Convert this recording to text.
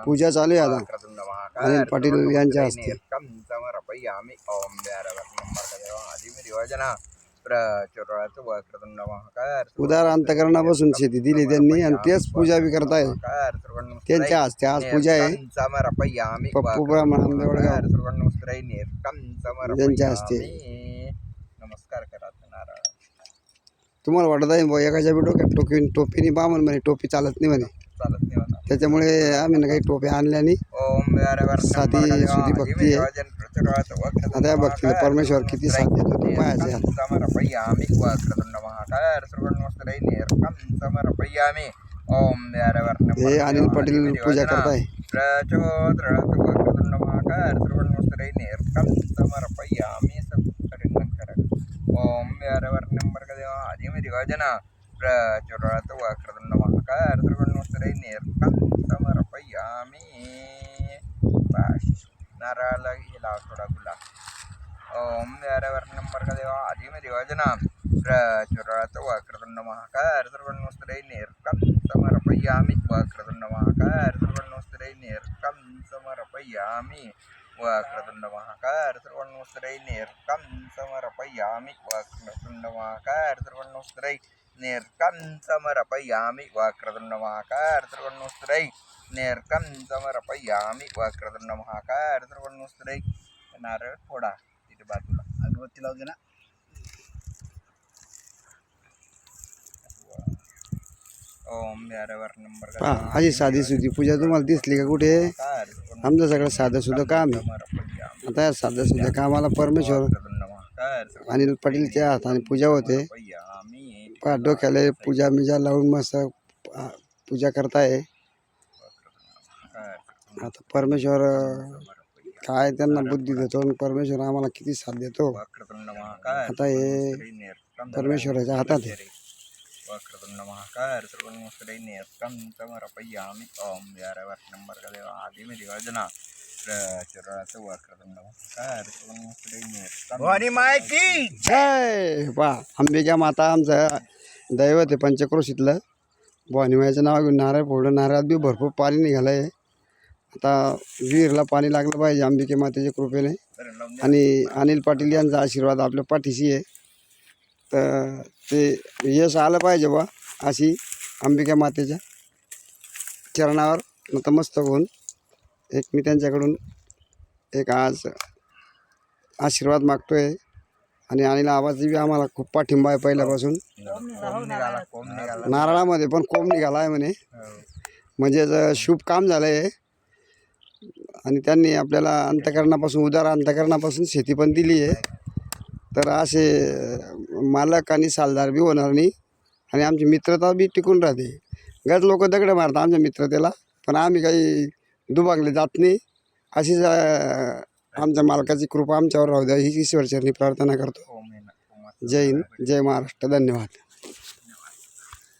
पूजा चालू आहे आता अनिल पाटील यांच्या हस्ते. उदार अंतकरणापासून शेती दिली त्यांनी आणि तेच पूजा बी करताय त्यांच्या हस्ते. आज पूजा आहे पप्पू ब्राह्मण देवळगाव यांच्या हस्ते. नमस्कार करा नारळ. तुम्हाला वाटत आहे बुवा एकाच्या बी डोक्यात टोपीने बामण म्हणे टोपी चालत नाही म्हणे, चालत नाही म्हणा. त्याच्यामुळे आम्ही काही टोप्या आणल्या नाही. साधी सुधी भक्ती आहे. आता या भक्तीला परमेश्वर किती साथ देतो ते पाहायचं. हे अनिल पाटील पूजा करताय. ओम नंबर का देवा आदि में दिवाजना प्रचुरात वक्रतुंड महाकाय सर्वन्नोस्तरै निर्कं समर्पयामि. नारायला गेला थोडा गुला. ओम नंबर का देवा आदि में दिवाजना प्रचुरात वक्रतुंड महाकाय सर्वन्नोस्तरै निर्कं समर्पयामि. वक्रतुंड महाकाय सर्वन्नोस्तरै निर्कं समर्पयामि. वक्रतुंड महाकाय सर्वन्नोस्तरै निर्कं समर्पयामि. वक्रतुंड महाकाय सर्वन्नोस्तरै निर्कं समर्पयामि. वक्रतुंड महाकाय सर्वन्नोस्तरै निर्कं समर्पयामि. वक्रतुंड महाकाय सर्वन्नोस्तरै. नारळ फोडा तिथे बाजूला अगरबत्ती लावू दे ना. ओम नंबर का अशी साधी सुधी पूजा तुम्हाला दिसली का कुठे? आमचं सगळं साधं सुद्धा काम आहे. आता या साधं सुद्धा कामाला परमेश्वर अनिल पाटीलच्या हाताने पूजा होते. डोक्याला पूजा मिजा लावून मस्त पूजा करताय. आता परमेश्वर काय त्यांना बुद्धी देतो आणि परमेश्वर आम्हाला किती साथ देतो आता हे परमेश्वराच्या हातात आहे. वक्रतुंड महाकाय सर्वन्नोस्तरै निर्कं समर्पयामि. ओम नंबर का देवा आदि में दिवाजना प्रचुरात वक्रतुंड महाकाय सर्वन्नोस्तरै निर्कं. भवानी मायकी जय. वा अंबिका माता आमचं दैवत आहे पंचक्रोशीतलं. भवानी माईचं नाव घेऊन नारळ फोडलं. नारळात बी भरपूर पाणी निघालं आहे. आता विहीरला पाणी लागलं पाहिजे अंबिके मातेच्या कृपेने. आणि अनिल पाटील यांचा आशीर्वाद आपल्या पाठीशी आहे. तर ते यश आलं पाहिजे बा अशी अंबिका मातेच्या चरणावर नतमस्तक होऊन मी त्यांच्याकडून एक आज आशीर्वाद मागतोय. आणि अनिल आबाची बी आम्हाला खूप पाठिंबा आहे पहिल्यापासून. नारळामध्ये पण कोंब निघाला आहे म्हणे, म्हणजे शुभ काम झालं आहे. आणि त्यांनी आपल्याला अंतकरणापासून उदार अंतकरणापासून शेती पण दिली आहे. तर असे मालक आणि सालदार बी होणार नाही आणि आमची मित्रता बी टिकून राहते. गट लोक दगड मारतात आमच्या मित्रतेला, पण आम्ही काही दुभागले जात नाही. अशीच आमच्या मालकाची कृपा आमच्यावर राहू द्या ही ईश्वरचरणी प्रार्थना करतो. जय हिंद, जय महाराष्ट्र. धन्यवाद.